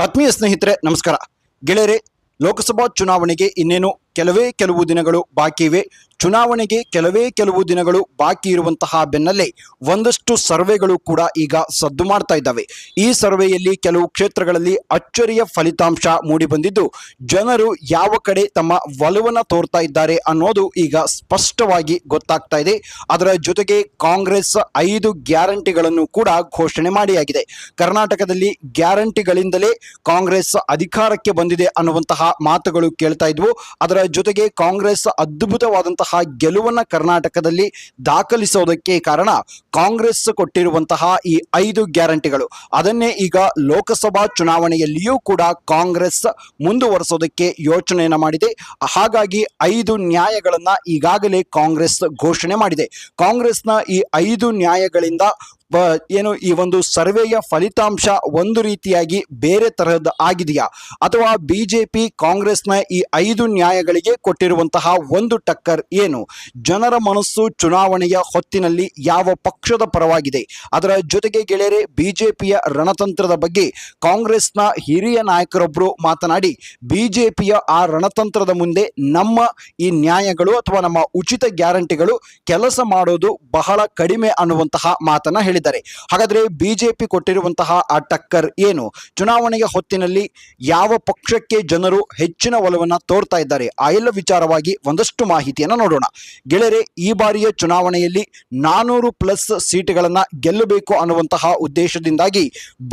ಆತ್ಮೀಯ ಸ್ನೇಹಿತರೆ ನಮಸ್ಕಾರ. ಗೆಳೆಯರೆ, ಲೋಕಸಭಾ ಚುನಾವಣೆಗೆ ಇನ್ನೇನು ಕೆಲವು ದಿನಗಳು ಬಾಕಿ ಇವೆ. ಚುನಾವಣೆಗೆ ಕೆಲವು ದಿನಗಳು ಬಾಕಿ ಇರುವಂತಹ ಬೆನ್ನಲ್ಲೇ ಒಂದಷ್ಟು ಸರ್ವೆಗಳು ಕೂಡ ಈಗ ಸದ್ದು ಮಾಡ್ತಾ ಇದ್ದಾವೆ. ಈ ಸರ್ವೆಯಲ್ಲಿ ಕೆಲವು ಕ್ಷೇತ್ರಗಳಲ್ಲಿ ಅಚ್ಚರಿಯ ಫಲಿತಾಂಶ ಮೂಡಿಬಂದಿದ್ದು, ಜನರು ಯಾವ ಕಡೆ ತಮ್ಮ ಒಲವನ್ನು ತೋರ್ತಾ ಇದ್ದಾರೆ ಅನ್ನೋದು ಈಗ ಸ್ಪಷ್ಟವಾಗಿ ಗೊತ್ತಾಗ್ತಾ ಇದೆ. ಅದರ ಜೊತೆಗೆ ಕಾಂಗ್ರೆಸ್ 5 ಗ್ಯಾರಂಟಿಗಳನ್ನು ಕೂಡ ಘೋಷಣೆ ಮಾಡಿಯಾಗಿದೆ. ಕರ್ನಾಟಕದಲ್ಲಿ ಗ್ಯಾರಂಟಿಗಳಿಂದಲೇ ಕಾಂಗ್ರೆಸ್ ಅಧಿಕಾರಕ್ಕೆ ಬಂದಿದೆ ಅನ್ನುವಂತಹ ಮಾತುಗಳು ಕೇಳ್ತಾ ಇದ್ವು. ಅದರ ಜೊತೆಗೆ ಕಾಂಗ್ರೆಸ್ ಅದ್ಭುತವಾದಂತಹ ಗೆಲುವನ್ನ ಕರ್ನಾಟಕದಲ್ಲಿ ದಾಖಲಿಸೋದಕ್ಕೆ ಕಾರಣ ಕಾಂಗ್ರೆಸ್ ಕೊಟ್ಟಿರುವಂತಹ ಈ 5 ಗ್ಯಾರಂಟಿಗಳು. ಅದನ್ನೇ ಈಗ ಲೋಕಸಭಾ ಚುನಾವಣೆಯಲ್ಲಿಯೂ ಕೂಡ ಕಾಂಗ್ರೆಸ್ ಮುಂದುವರಿಸೋದಕ್ಕೆ ಯೋಚನೆಯನ್ನ ಮಾಡಿದೆ. ಹಾಗಾಗಿ 5 ನ್ಯಾಯಗಳನ್ನ ಈಗಾಗಲೇ ಕಾಂಗ್ರೆಸ್ ಘೋಷಣೆ ಮಾಡಿದೆ. ಕಾಂಗ್ರೆಸ್ನ ಈ 5 ನ್ಯಾಯಗಳಿಂದ ಏನು ಈ ಒಂದು ಸರ್ವೆಯ ಫಲಿತಾಂಶ ಒಂದು ರೀತಿಯಾಗಿ ಬೇರೆ ತರಹದ ಆಗಿದೆಯಾ, ಅಥವಾ ಬಿಜೆಪಿ ಕಾಂಗ್ರೆಸ್ನ ಈ 5 ನ್ಯಾಯಗಳಿಗೆ ಕೊಟ್ಟಿರುವಂತಹ ಒಂದು ಟಕ್ಕರ್ ಏನು? ಜನರ ಮನಸ್ಸು ಚುನಾವಣೆಯ ಹೊತ್ತಿನಲ್ಲಿ ಯಾವ ಪಕ್ಷದ ಪರವಾಗಿದೆ? ಅದರ ಜೊತೆಗೆ ಗೆಳೆಯರೆ, ಬಿಜೆಪಿಯ ರಣತಂತ್ರದ ಬಗ್ಗೆ ಕಾಂಗ್ರೆಸ್ನ ಹಿರಿಯ ನಾಯಕರೊಬ್ಬರು ಮಾತನಾಡಿ, ಬಿಜೆಪಿಯ ಆ ರಣತಂತ್ರದ ಮುಂದೆ ನಮ್ಮ ಈ ನ್ಯಾಯಗಳು ಅಥವಾ ನಮ್ಮ ಉಚಿತ ಗ್ಯಾರಂಟಿಗಳು ಕೆಲಸ ಮಾಡೋದು ಬಹಳ ಕಡಿಮೆ ಅನ್ನುವಂತಹ ಮಾತನ್ನ ಹೇಳಿದ್ದಾರೆ. ಹಾಗಾದ್ರೆ ಬಿಜೆಪಿ ಕೊಟ್ಟಿರುವಂತಹ ಆ ಟಕ್ಕರ್ ಏನು? ಚುನಾವಣೆಯ ಹೊತ್ತಿನಲ್ಲಿ ಯಾವ ಪಕ್ಷಕ್ಕೆ ಜನರು ಹೆಚ್ಚಿನ ಒಲವನ್ನ ತೋರ್ತಾ ಇದ್ದಾರೆ? ಆ ಎಲ್ಲ ವಿಚಾರವಾಗಿ ಒಂದಷ್ಟು ಮಾಹಿತಿಯನ್ನು ನೋಡೋಣ. ಗೆಳೆಯರೆ, ಈ ಬಾರಿಯ ಚುನಾವಣೆಯಲ್ಲಿ 400+ ಸೀಟುಗಳನ್ನ ಗೆಲ್ಲಬೇಕು ಅನ್ನುವಂತಹ ಉದ್ದೇಶದಿಂದಾಗಿ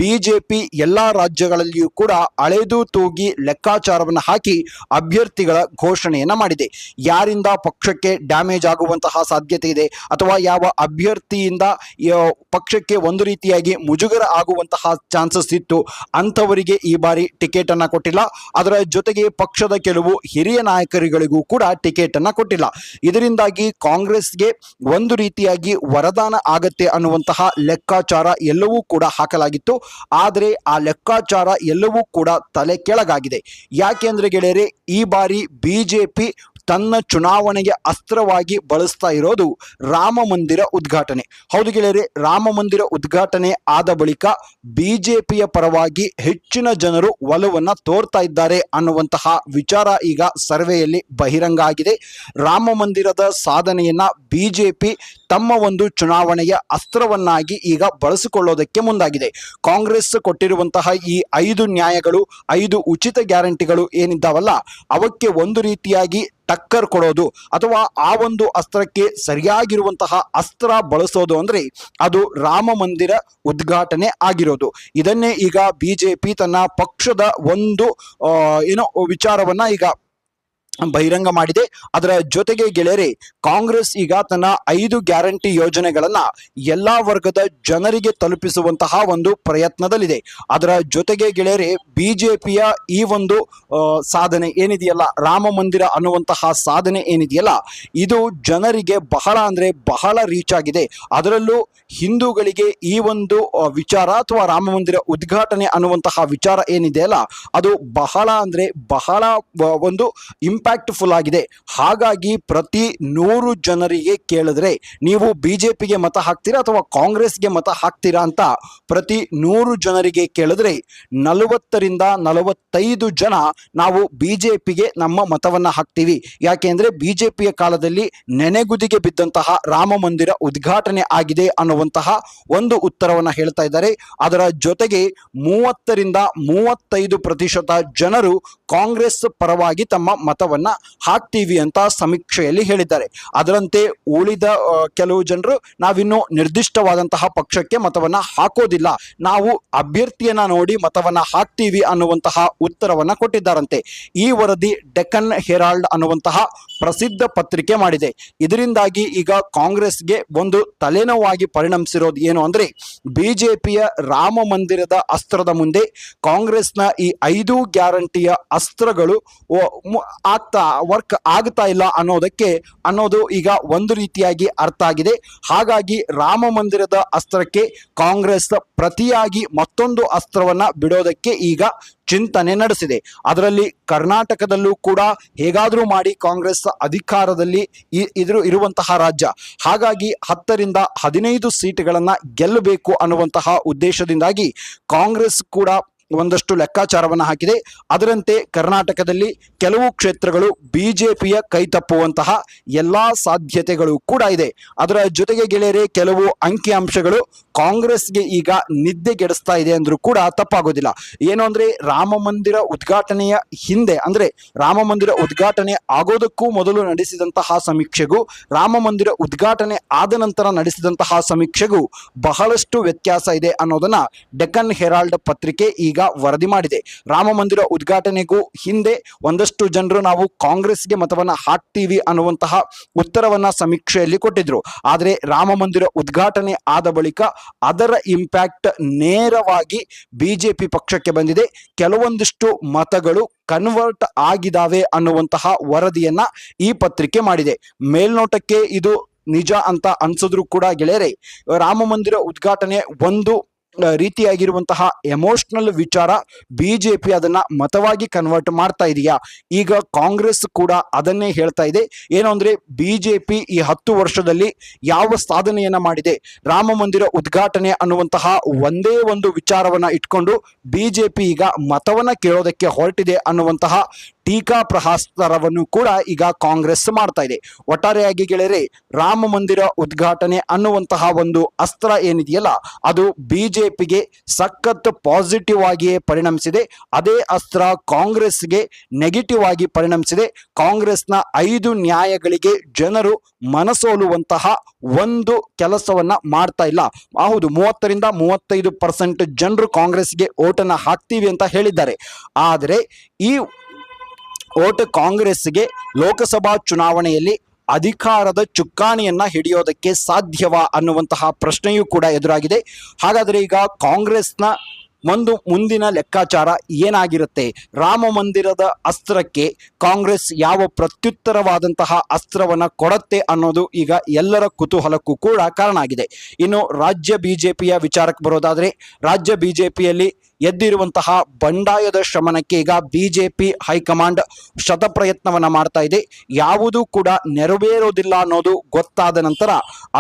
ಬಿಜೆಪಿ ಎಲ್ಲಾ ರಾಜ್ಯಗಳಲ್ಲಿಯೂ ಕೂಡ ಅಳೆದು ತೂಗಿ ಲೆಕ್ಕಾಚಾರವನ್ನು ಹಾಕಿ ಅಭ್ಯರ್ಥಿಗಳ ಘೋಷಣೆಯನ್ನ ಮಾಡಿದೆ. ಯಾರಿಂದ ಪಕ್ಷಕ್ಕೆ ಡ್ಯಾಮೇಜ್ ಆಗುವಂತಹ ಸಾಧ್ಯತೆ ಇದೆ, ಅಥವಾ ಯಾವ ಅಭ್ಯರ್ಥಿಯಿಂದ ಪಕ್ಷಕ್ಕೆ ಒಂದು ರೀತಿಯಾಗಿ ಮುಜುಗರ ಆಗುವಂತಹ ಚಾನ್ಸಸ್ ಇತ್ತು, ಅಂಥವರಿಗೆ ಈ ಬಾರಿ ಟಿಕೆಟ್ ಅನ್ನ ಕೊಟ್ಟಿಲ್ಲ. ಅದರ ಜೊತೆಗೆ ಪಕ್ಷದ ಕೆಲವು ಹಿರಿಯ ನಾಯಕರುಗಳಿಗೂ ಕೂಡ ಟಿಕೆಟ್ ಅನ್ನ ಕೊಟ್ಟಿಲ್ಲ. ಇದರಿಂದಾಗಿ ಕಾಂಗ್ರೆಸ್ಗೆ ಒಂದು ರೀತಿಯಾಗಿ ವರದಾನ ಆಗತ್ತೆ ಅನ್ನುವಂತಹ ಲೆಕ್ಕಾಚಾರ ಎಲ್ಲವೂ ಕೂಡ ಹಾಕಲಾಗಿತ್ತು. ಆದರೆ ಆ ಲೆಕ್ಕಾಚಾರ ಎಲ್ಲವೂ ಕೂಡ ತಲೆ ಕೆಳಗಾಗಿದೆ. ಯಾಕೆಂದ್ರೆ ಗೆಳೆಯರೆ, ಈ ಬಾರಿ ಬಿಜೆಪಿ ತನ್ನ ಚುನಾವಣೆಗೆ ಅಸ್ತ್ರವಾಗಿ ಬಳಸ್ತಾ ಇರೋದು ರಾಮ ಮಂದಿರ ಉದ್ಘಾಟನೆ. ಹೌದು ಗೆಳೆಯರೆ, ರಾಮ ಮಂದಿರ ಉದ್ಘಾಟನೆ ಆದ ಬಳಿಕ ಬಿಜೆಪಿಯ ಪರವಾಗಿ ಹೆಚ್ಚಿನ ಜನರು ಒಲವನ್ನ ತೋರ್ತಾ ಇದ್ದಾರೆ ಅನ್ನುವಂತಹ ವಿಚಾರ ಈಗ ಸರ್ವೆಯಲ್ಲಿ ಬಹಿರಂಗ ಆಗಿದೆ. ರಾಮ ಮಂದಿರದ ಸಾಧನೆಯನ್ನ ಬಿಜೆಪಿ ತಮ್ಮ ಒಂದು ಚುನಾವಣೆಯ ಅಸ್ತ್ರವನ್ನಾಗಿ ಈಗ ಬಳಸಿಕೊಳ್ಳೋದಕ್ಕೆ ಮುಂದಾಗಿದೆ. ಕಾಂಗ್ರೆಸ್ ಕೊಟ್ಟಿರುವಂತಹ ಈ 5 ನ್ಯಾಯಗಳು, 5 ಉಚಿತ ಗ್ಯಾರಂಟಿಗಳು ಏನಿದ್ದಾವಲ್ಲ, ಅವಕ್ಕೆ ಒಂದು ರೀತಿಯಾಗಿ ಟಕ್ಕರ್ ಕೊಡೋದು ಅಥವಾ ಆ ಒಂದು ಅಸ್ತ್ರಕ್ಕೆ ಸರಿಯಾಗಿರುವಂತಹ ಅಸ್ತ್ರ ಬಳಸೋದು ಅಂದ್ರೆ ಅದು ರಾಮ ಮಂದಿರ ಉದ್ಘಾಟನೆ ಆಗಿರೋದು. ಇದನ್ನೇ ಈಗ ಬಿಜೆಪಿ ತನ್ನ ಪಕ್ಷದ ಒಂದು ವಿಚಾರವನ್ನ ಈಗ ಬಹಿರಂಗ ಮಾಡಿದೆ. ಅದರ ಜೊತೆಗೆ ಗೆಳೆಯರೆ, ಕಾಂಗ್ರೆಸ್ ಈಗ ತನ್ನ 5 ಗ್ಯಾರಂಟಿ ಯೋಜನೆಗಳನ್ನ ಎಲ್ಲಾ ವರ್ಗದ ಜನರಿಗೆ ತಲುಪಿಸುವಂತಹ ಒಂದು ಪ್ರಯತ್ನದಲ್ಲಿದೆ. ಅದರ ಜೊತೆಗೆ ಗೆಳೆಯರೆ, ಬಿಜೆಪಿಯ ಈ ಒಂದು ಸಾಧನೆ ಏನಿದೆಯಲ್ಲ, ರಾಮ ಮಂದಿರ ಅನ್ನುವಂತಹ ಸಾಧನೆ ಏನಿದೆಯಲ್ಲ, ಇದು ಜನರಿಗೆ ಬಹಳ ಅಂದ್ರೆ ಬಹಳ ರೀಚ್ ಆಗಿದೆ. ಅದರಲ್ಲೂ ಹಿಂದೂಗಳಿಗೆ ಈ ಒಂದು ವಿಚಾರ ಅಥವಾ ರಾಮ ಮಂದಿರ ಉದ್ಘಾಟನೆ ಅನ್ನುವಂತಹ ವಿಚಾರ ಏನಿದೆಯಲ್ಲ, ಅದು ಬಹಳ ಅಂದ್ರೆ ಬಹಳ ಒಂದು ಇಂಪ್ಯಾಕ್ಟ್ಫುಲ್ ಆಗಿದೆ. ಹಾಗಾಗಿ ಪ್ರತಿ 100 ಜನರಿಗೆ ಕೇಳಿದ್ರೆ ನೀವು ಬಿಜೆಪಿಗೆ ಮತ ಹಾಕ್ತೀರಾ ಅಥವಾ ಕಾಂಗ್ರೆಸ್ಗೆ ಮತ ಹಾಕ್ತೀರಾ ಅಂತ ಪ್ರತಿ 100 ಜನರಿಗೆ ಕೇಳಿದ್ರೆ 40ರಿಂದ 45 ಜನ ನಾವು ಬಿಜೆಪಿಗೆ ನಮ್ಮ ಮತವನ್ನ ಹಾಕ್ತೀವಿ. ಯಾಕೆಂದ್ರೆ ಬಿಜೆಪಿಯ ಕಾಲದಲ್ಲಿ ನೆನೆಗುದಿಗೆ ಬಿದ್ದಂತಹ ರಾಮ ಮಂದಿರ ಉದ್ಘಾಟನೆ ಆಗಿದೆ ಅನ್ನುವಂತಹ ಒಂದು ಉತ್ತರವನ್ನ ಹೇಳ್ತಾ ಇದ್ದಾರೆ. ಅದರ ಜೊತೆಗೆ 30ರಿಂದ 35% ಜನರು ಕಾಂಗ್ರೆಸ್ ಪರವಾಗಿ ತಮ್ಮ ಮತವನ್ನ ಹಾಕ್ತೀವಿ ಅಂತ ಸಮೀಕ್ಷೆಯಲ್ಲಿ ಹೇಳಿದ್ದಾರೆ. ಅದರಂತೆ ಉಳಿದ ಕೆಲವು ಜನರು ನಾವಿನ್ನು ನಿರ್ದಿಷ್ಟವಾದಂತಹ ಪಕ್ಷಕ್ಕೆ ಮತವನ್ನ ಹಾಕೋದಿಲ್ಲ, ನಾವು ಅಭ್ಯರ್ಥಿಯನ್ನ ನೋಡಿ ಮತವನ್ನ ಹಾಕ್ತೀವಿ ಅನ್ನುವಂತಹ ಉತ್ತರವನ್ನ ಕೊಟ್ಟಿದ್ದಾರಂತೆ. ಈ ವರದಿ ಡೆಕ್ಕನ್ ಹೆರಾಲ್ಡ್ ಅನ್ನುವಂತಹ ಪ್ರಸಿದ್ಧ ಪತ್ರಿಕೆ ಮಾಡಿದೆ. ಇದರಿಂದಾಗಿ ಈಗ ಕಾಂಗ್ರೆಸ್ಗೆ ಒಂದು ತಲೆನೋವಾಗಿ ಪರಿಣಮಿಸಿರೋದು ಏನು ಅಂದ್ರೆ, ಬಿಜೆಪಿಯ ರಾಮ ಮಂದಿರದ ಅಸ್ತ್ರದ ಮುಂದೆ ಕಾಂಗ್ರೆಸ್ನ ಈ 5 ಗ್ಯಾರಂಟಿಯ ಅಸ್ತ್ರಗಳು ವರ್ಕ್ ಆಗ್ತಾ ಇಲ್ಲ ಅನ್ನೋದು ಈಗ ಒಂದು ರೀತಿಯಾಗಿ ಅರ್ಥ ಆಗಿದೆ. ಹಾಗಾಗಿ ರಾಮ ಮಂದಿರದ ಅಸ್ತ್ರಕ್ಕೆ ಕಾಂಗ್ರೆಸ್ ಪ್ರತಿಯಾಗಿ ಮತ್ತೊಂದು ಅಸ್ತ್ರವನ್ನ ಬಿಡೋದಕ್ಕೆ ಈಗ ಚಿಂತನೆ ನಡೆಸಿದೆ. ಅದರಲ್ಲಿ ಕರ್ನಾಟಕದಲ್ಲೂ ಕೂಡ ಹೇಗಾದರೂ ಮಾಡಿ ಕಾಂಗ್ರೆಸ್ ಅಧಿಕಾರದಲ್ಲಿ ಇರುವಂತಹ ರಾಜ್ಯ. ಹಾಗಾಗಿ 10ರಿಂದ 15 ಸೀಟುಗಳನ್ನು ಗೆಲ್ಲಬೇಕು ಅನ್ನುವಂತಹ ಉದ್ದೇಶದಿಂದಾಗಿ ಕಾಂಗ್ರೆಸ್ ಕೂಡ ಒಂದಷ್ಟು ಲೆಕ್ಕಾಚಾರವನ್ನು ಹಾಕಿದೆ. ಅದರಂತೆ ಕರ್ನಾಟಕದಲ್ಲಿ ಕೆಲವು ಕ್ಷೇತ್ರಗಳು ಬಿಜೆಪಿಯ ಕೈ ತಪ್ಪುವಂತಹ ಎಲ್ಲಾ ಸಾಧ್ಯತೆಗಳು ಕೂಡ ಇದೆ. ಅದರ ಜೊತೆಗೆ ಗೆಳೆಯರೆ, ಕೆಲವು ಅಂಕಿಅಂಶಗಳು ಕಾಂಗ್ರೆಸ್ಗೆ ಈಗ ನಿದ್ದೆಗೆಡಿಸ್ತಾ ಇದೆ ಅಂದ್ರೂ ಕೂಡ ತಪ್ಪಾಗೋದಿಲ್ಲ. ಏನು ಅಂದ್ರೆ, ರಾಮ ಮಂದಿರ ಉದ್ಘಾಟನೆಯ ಹಿಂದೆ, ಅಂದ್ರೆ ರಾಮ ಮಂದಿರ ಉದ್ಘಾಟನೆ ಆಗೋದಕ್ಕೂ ಮೊದಲು ನಡೆಸಿದಂತಹ ಸಮೀಕ್ಷೆಗೂ ರಾಮ ಮಂದಿರ ಉದ್ಘಾಟನೆ ಆದ ನಂತರ ನಡೆಸಿದಂತಹ ಸಮೀಕ್ಷೆಗೂ ಬಹಳಷ್ಟು ವ್ಯತ್ಯಾಸ ಇದೆ ಅನ್ನೋದನ್ನ ಡೆಕ್ಕನ್ ಹೆರಾಲ್ಡ್ ಪತ್ರಿಕೆ ಈಗ ವರದಿ ಮಾಡಿದೆ. ರಾಮ ಮಂದಿರ ಉದ್ಘಾಟನೆಗೂ ಹಿಂದೆ ಒಂದಷ್ಟು ಜನರು ನಾವು ಕಾಂಗ್ರೆಸ್ಗೆ ಮತವನ್ನ ಹಾಕ್ತೀವಿ ಅನ್ನುವಂತಹ ಉತ್ತರವನ್ನ ಸಮೀಕ್ಷೆಯಲ್ಲಿ ಕೊಟ್ಟಿದ್ರು. ಆದರೆ ರಾಮ ಮಂದಿರ ಉದ್ಘಾಟನೆ ಆದ ಬಳಿಕ ಅದರ ಇಂಪ್ಯಾಕ್ಟ್ ನೇರವಾಗಿ ಬಿಜೆಪಿ ಪಕ್ಷಕ್ಕೆ ಬಂದಿದೆ. ಕೆಲವೊಂದಿಷ್ಟು ಮತಗಳು ಕನ್ವರ್ಟ್ ಆಗಿದಾವೆ ಅನ್ನುವಂತಹ ವರದಿಯನ್ನ ಈ ಪತ್ರಿಕೆ ಮಾಡಿದೆ. ಮೇಲ್ನೋಟಕ್ಕೆ ಇದು ನಿಜ ಅಂತ ಅನ್ಸಿದ್ರು ಕೂಡ ಗೆಳೆಯರೆ, ರಾಮ ಮಂದಿರ ಉದ್ಘಾಟನೆ ಒಂದು ರೀತಿಯಾಗಿರುವಂತಹ ಎಮೋಷನಲ್ ವಿಚಾರ. ಬಿಜೆಪಿ ಅದನ್ನ ಮತವಾಗಿ ಕನ್ವರ್ಟ್ ಮಾಡ್ತಾ ಇದೆಯಾ? ಈಗ ಕಾಂಗ್ರೆಸ್ ಕೂಡ ಅದನ್ನೇ ಹೇಳ್ತಾ ಇದೆ. ಏನು ಅಂದ್ರೆ, ಬಿಜೆಪಿ ಈ 10 ವರ್ಷದಲ್ಲಿ ಯಾವ ಸಾಧನೆಯನ್ನ ಮಾಡಿದೆ, ರಾಮ ಮಂದಿರ ಉದ್ಘಾಟನೆ ಅನ್ನುವಂತಹ ಒಂದೇ ಒಂದು ವಿಚಾರವನ್ನ ಇಟ್ಕೊಂಡು ಬಿಜೆಪಿ ಈಗ ಮತವನ್ನ ಕೇಳೋದಕ್ಕೆ ಹೊರಟಿದೆ ಅನ್ನುವಂತಹ ಟೀಕಾ ಪ್ರಹಾರವನ್ನು ಕೂಡ ಈಗ ಕಾಂಗ್ರೆಸ್ ಮಾಡ್ತಾ ಇದೆ. ಒಟ್ಟಾರೆಯಾಗಿ ಗೆಳೆಯರೆ, ರಾಮ ಮಂದಿರ ಉದ್ಘಾಟನೆ ಅನ್ನುವಂತಹ ಒಂದು ಅಸ್ತ್ರ ಏನಿದೆಯಲ್ಲ, ಅದು ಬಿಜೆಪಿಗೆ ಸಖತ್ ಪಾಸಿಟಿವ್ ಆಗಿಯೇ ಪರಿಣಮಿಸಿದೆ. ಅದೇ ಅಸ್ತ್ರ ಕಾಂಗ್ರೆಸ್ಗೆ ನೆಗೆಟಿವ್ ಆಗಿ ಪರಿಣಮಿಸಿದೆ. ಕಾಂಗ್ರೆಸ್ನ 5 ನ್ಯಾಯಗಳಿಗೆ ಜನರು ಮನಸೋಲುವಂತಹ ಒಂದು ಕೆಲಸವನ್ನ ಮಾಡ್ತಾ ಇಲ್ಲ. ಹೌದು, 30ರಿಂದ 35% ಜನರು ಕಾಂಗ್ರೆಸ್ಗೆ ಓಟನ್ನ ಹಾಕ್ತೀವಿ ಅಂತ ಹೇಳಿದ್ದಾರೆ. ಆದರೆ ಈ ಓಟ್ ಕಾಂಗ್ರೆಸ್ಗೆ ಲೋಕಸಭಾ ಚುನಾವಣೆಯಲ್ಲಿ ಅಧಿಕಾರದ ಚುಕ್ಕಾಣಿಯನ್ನ ಹಿಡಿಯೋದಕ್ಕೆ ಸಾಧ್ಯವಾ ಅನ್ನುವಂತಹ ಪ್ರಶ್ನೆಯೂ ಕೂಡ ಎದುರಾಗಿದೆ. ಹಾಗಾದರೆ ಈಗ ಕಾಂಗ್ರೆಸ್ನ ಒಂದು ಮುಂದಿನ ಲೆಕ್ಕಾಚಾರ ಏನಾಗಿರುತ್ತೆ? ರಾಮ ಮಂದಿರದ ಅಸ್ತ್ರಕ್ಕೆ ಕಾಂಗ್ರೆಸ್ ಯಾವ ಪ್ರತ್ಯುತ್ತರವಾದಂತಹ ಅಸ್ತ್ರವನ್ನ ಕೊಡುತ್ತೆ ಅನ್ನೋದು ಈಗ ಎಲ್ಲರ ಕುತೂಹಲಕ್ಕೂ ಕೂಡ ಕಾರಣ ಆಗಿದೆ. ಇನ್ನು ರಾಜ್ಯ ಬಿಜೆಪಿಯ ವಿಚಾರಕ್ಕೆ ಬರೋದಾದ್ರೆ, ರಾಜ್ಯ ಬಿಜೆಪಿಯಲ್ಲಿ ಎದ್ದಿರುವಂತಹ ಬಂಡಾಯದ ಶಮನಕ್ಕೆ ಈಗ ಬಿಜೆಪಿ ಹೈಕಮಾಂಡ್ ಶತಪ್ರಯತ್ನವನ್ನ ಮಾಡ್ತಾ ಇದೆ. ಯಾವುದೂ ಕೂಡ ನೆರವೇರೋದಿಲ್ಲ ಅನ್ನೋದು ಗೊತ್ತಾದ ನಂತರ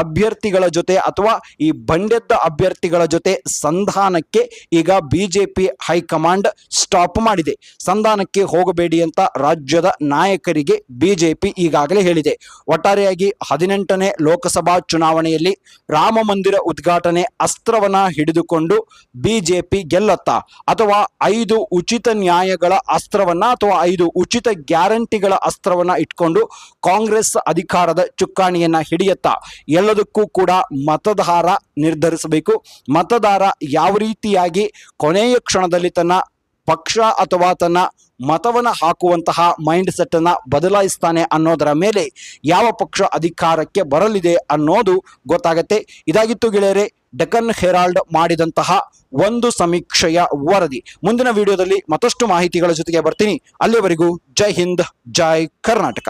ಅಭ್ಯರ್ಥಿಗಳ ಜೊತೆ ಅಥವಾ ಈ ಬಂಡೆದ್ದ ಅಭ್ಯರ್ಥಿಗಳ ಜೊತೆ ಸಂಧಾನಕ್ಕೆ ಈಗ ಬಿಜೆಪಿ ಹೈಕಮಾಂಡ್ ಸ್ಟಾಪ್ ಮಾಡಿದೆ. ಸಂಧಾನಕ್ಕೆ ಹೋಗಬೇಡಿ ಅಂತ ರಾಜ್ಯದ ನಾಯಕರಿಗೆ ಬಿಜೆಪಿ ಈಗಾಗಲೇ ಹೇಳಿದೆ. ಒಟ್ಟಾರೆಯಾಗಿ 18ನೇ ಲೋಕಸಭಾ ಚುನಾವಣೆಯಲ್ಲಿ ರಾಮ ಮಂದಿರ ಉದ್ಘಾಟನೆ ಅಸ್ತ್ರವನ್ನ ಹಿಡಿದುಕೊಂಡು ಬಿಜೆಪಿ ಗೆಲ್ಲುತ್ತಾ, ಅಥವಾ 5 ಉಚಿತ ನ್ಯಾಯಗಳ ಅಸ್ತ್ರವನ್ನ ಅಥವಾ 5 ಉಚಿತ ಗ್ಯಾರಂಟಿಗಳ ಅಸ್ತ್ರವನ್ನ ಇಟ್ಕೊಂಡು ಕಾಂಗ್ರೆಸ್ ಅಧಿಕಾರದ ಚುಕ್ಕಾಣಿಯನ್ನ ಹಿಡಿಯುತ್ತಾ? ಎಲ್ಲದಕ್ಕೂ ಕೂಡ ಮತದಾರ ನಿರ್ಧರಿಸಬೇಕು. ಮತದಾರ ಯಾವ ರೀತಿಯಾಗಿ ಕೊನೆಯ ಕ್ಷಣದಲ್ಲಿ ತನ್ನ ಪಕ್ಷ ಅಥವಾ ತನ್ನ ಮತವನ್ನ ಹಾಕುವಂತಹ ಮೈಂಡ್ ಸೆಟ್ ಅನ್ನ ಬದಲಾಯಿಸ್ತಾನೆ ಅನ್ನೋದರ ಮೇಲೆ ಯಾವ ಪಕ್ಷ ಅಧಿಕಾರಕ್ಕೆ ಬರಲಿದೆ ಅನ್ನೋದು ಗೊತ್ತಾಗತ್ತೆ. ಇದಾಗಿತ್ತು ಗೆಳೆಯರೆ ಡೆಕ್ಕನ್ ಹೆರಾಲ್ಡ್ ಮಾಡಿದಂತಹ ಒಂದು ಸಮೀಕ್ಷೆಯ ವರದಿ. ಮುಂದಿನ ವಿಡಿಯೋದಲ್ಲಿ ಮತ್ತಷ್ಟು ಮಾಹಿತಿಗಳ ಜೊತೆಗೆ ಬರ್ತೀನಿ. ಅಲ್ಲಿವರೆಗೂ ಜೈ ಹಿಂದ್, ಜೈ ಕರ್ನಾಟಕ.